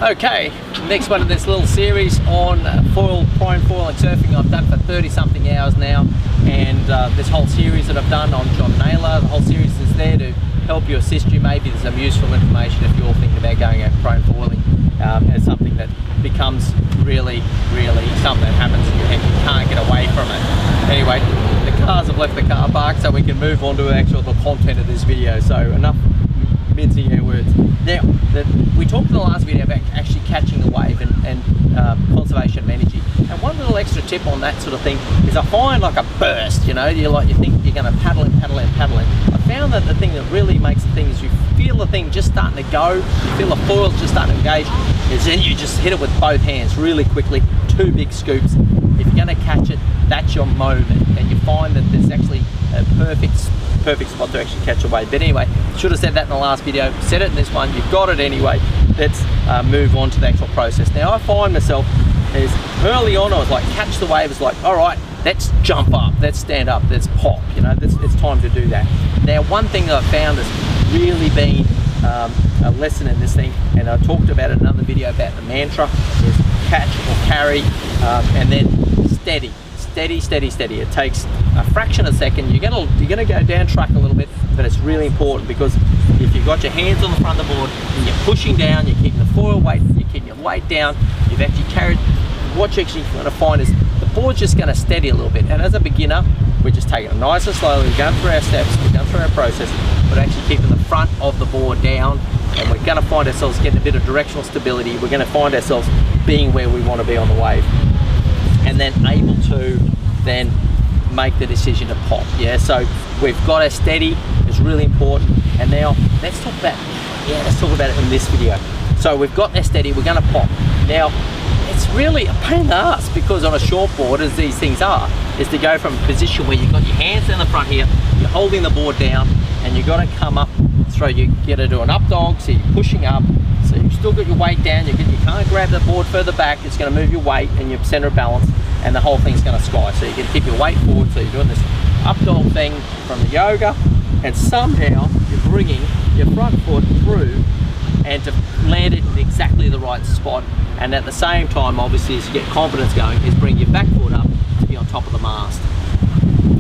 Okay, next one in this little series on prone foil and surfing. I've done for 30 something hours now, and this whole series that I've done on John Naylor, the whole series is there to help you, assist you. Maybe there's some useful information if you're thinking about going out prone foiling as something that becomes really something that happens in your head. You can't get away from it. Anyway, the cars have left the car park, so we can move on to the content of this video. So enough mincing our words. Now, we talked in the last video about actually catching a wave and conservation of energy. And one little extra tip on that sort of thing is I find like a burst, you know, you think you're going to paddle in. I found that the thing that really makes the thing is you feel the thing just starting to go, you feel the foil's just starting to engage, is then you just hit it with both hands really quickly, 2 big scoops. If you're going to catch it, that's your moment, and you find that there's actually a perfect spot to actually catch a wave. But anyway, should have said that in the last video, said it in this one, you've got it anyway. Let's move on to the actual process. Now I find myself is early on I was like, catch the wave, it's like, all right, let's jump up, let's stand up, let's pop, you know, it's time to do that. Now one thing that I've found has really been a lesson in this thing, and I talked about it in another video about the mantra, is catch or carry, and then steady. It takes a fraction of a second. You're gonna go down track a little bit, but it's really important, because if you've got your hands on the front of the board and you're pushing down, you're keeping the foil weight, you're keeping your weight down, you've actually carried, what you're actually going to find is the board's just going to steady a little bit. And as a beginner, we're just taking it nice and slowly, we're going through our steps, we're going through our process, but actually keeping the front of the board down, and we're going to find ourselves getting a bit of directional stability. We're going to find ourselves being where we want to be on the wave, and then able to then make the decision to pop. Yeah, so we've got our steady, it's really important. And now let's talk about it in this video. So we've got our steady, we're going to pop. Now it's really a pain in the ass, because on a short board, as these things are, is to go from a position where you've got your hands in the front here, you're holding the board down, and you've got to come up through. You get to do an up dog, so you're pushing up, so you've still got your weight down, you can't grab the board further back, it's going to move your weight and your center of balance, and the whole thing's going to sky. So you're going to keep your weight forward, so you're doing this up dog thing from the yoga, and somehow you're bringing your front foot through and to land it in exactly the right spot. And at the same time, obviously, as you get confidence going, is bring your back foot up to be on top of the mast.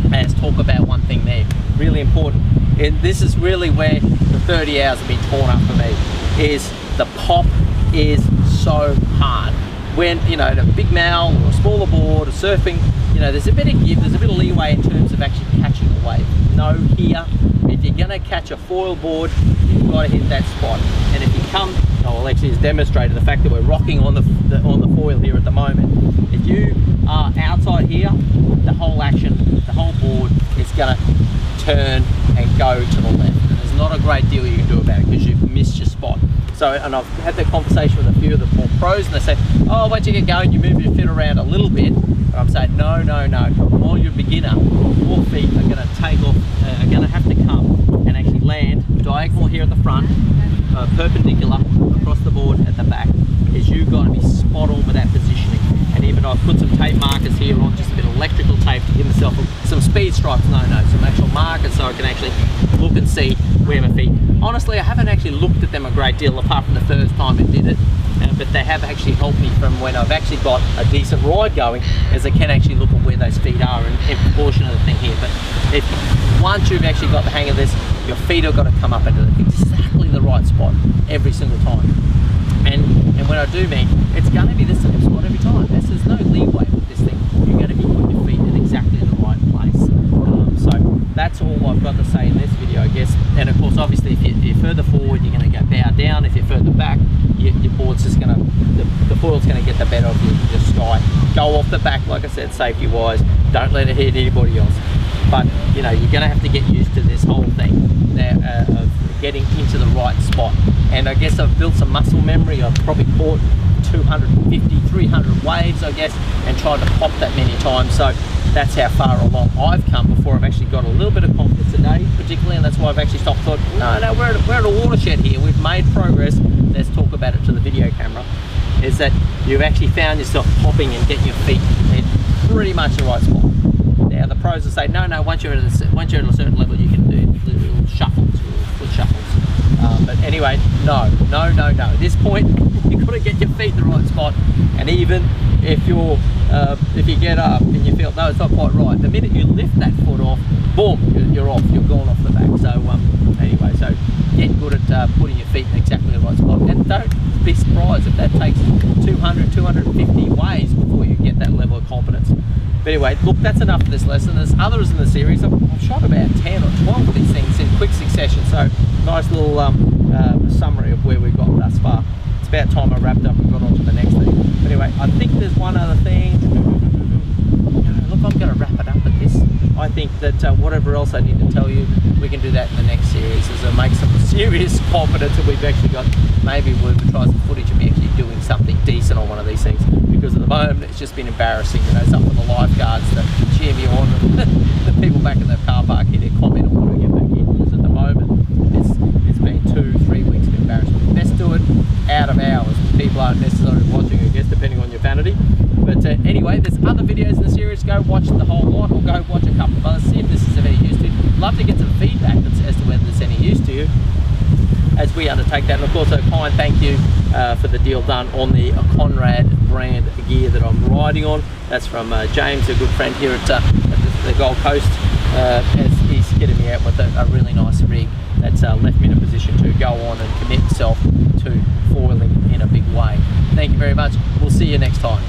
And let's talk about one thing there, really important. And this is really where the 30 hours have been torn up for me, is the pop is so hard. When, you know, the big mal or a smaller board or surfing, you know, there's a bit of give, there's a bit of leeway in terms of actually catching a wave. No, here, if you're going to catch a foil board, you've got to hit that spot. And if you come, well, actually it's demonstrated the fact that we're rocking on the foil here at the moment. If you are outside here, the whole action, the whole board is going to turn and go to the left. And there's not a great deal you can do about it, because you've missed your spot. So, and I've had that conversation with a few of the more pros, and they say, oh, once you get going, you move your feet around a little bit. And I'm saying, no. While you're a beginner, your feet are going to take off, are going to have to come and actually land diagonal here at the front, perpendicular across the board at the back, is you've got to be spot on with that positioning. And even I've put some tape markers here on, just a bit of electrical tape to give myself some speed stripes, some actual markers, so I can actually look and see where my feet. Honestly, I haven't actually looked at them a great deal apart from the first time I did it, but they have actually helped me from when I've actually got a decent ride going, as I can actually look at where those feet are in proportion of the thing here. But once you've actually got the hang of this, your feet have got to come up into exactly the right spot every single time. And when I do mean, it's going to be the same spot every time. There's no leeway with this thing. You're going to be putting your feet in exactly the right place. So that's all I've got to say in this video, I guess. And of course, obviously, if you're further forward, you're going to go bow down. If you're further back, your board's just going to, the foil's going to get the better of your sky. Go off the back, like I said, safety-wise. Don't let it hit anybody else. But, you know, you're going to have to get used to this whole thing there, of getting into the right spot. And I guess I've built some muscle memory. I've probably caught 250, 300 waves, I guess, and tried to pop that many times. So that's how far along I've come before I've actually got a little bit of confidence today, particularly, and that's why I've actually stopped and thought, no, we're at a watershed here. We've made progress. Let's talk about it to the video camera. Is that you've actually found yourself popping and getting your feet in pretty much the right spot. Now the pros will say, no, once you're at a certain level, you can do little shuffles, little foot shuffles. But anyway, no. At this point, you've got to get your feet in the right spot. And even if you get up and you feel, no, it's not quite right, the minute you lift that foot off, boom, you're off, you're gone off the back. So anyway, so get good at putting your feet in exactly the right spot. And don't be surprised if that takes 200, 250 ways before you get that level of confidence. But anyway, look, that's enough of this lesson. There's others in the series. I've shot about 10 or 12 of these things in quick succession. So nice little summary of where we've got thus far. It's about time I wrapped up and got on to the next thing. But anyway, I think there's one other thing. Look, I'm going to wrap it up at this. I think that whatever else I need to tell you, we can do that in the next series, as it makes some serious confidence that we've actually got. Maybe we'll try some footage of me actually doing something decent on one of these things, because at the moment it's just been embarrassing. You know, some of the lifeguards that cheer me on, and the people back in the car park here, they comment on what I get back in, because at the moment it's been 2-3 weeks of embarrassment. Best do it out of hours. People aren't necessarily watching, I guess, depending on your vanity. But anyway, there's other videos in the series. Go watch the whole lot, or go watch a couple of others, see if this is of any use to you. Love to get some feedback as to whether there's any use to you as we undertake that. And of course, a kind thank you for the deal done on the Conrad brand gear that I'm riding on. That's from James, a good friend here at the Gold Coast, as he's getting me out with a really nice rig that's left me in a position to go on and commit myself to foiling in a big way. Thank you very much. We'll see you next time.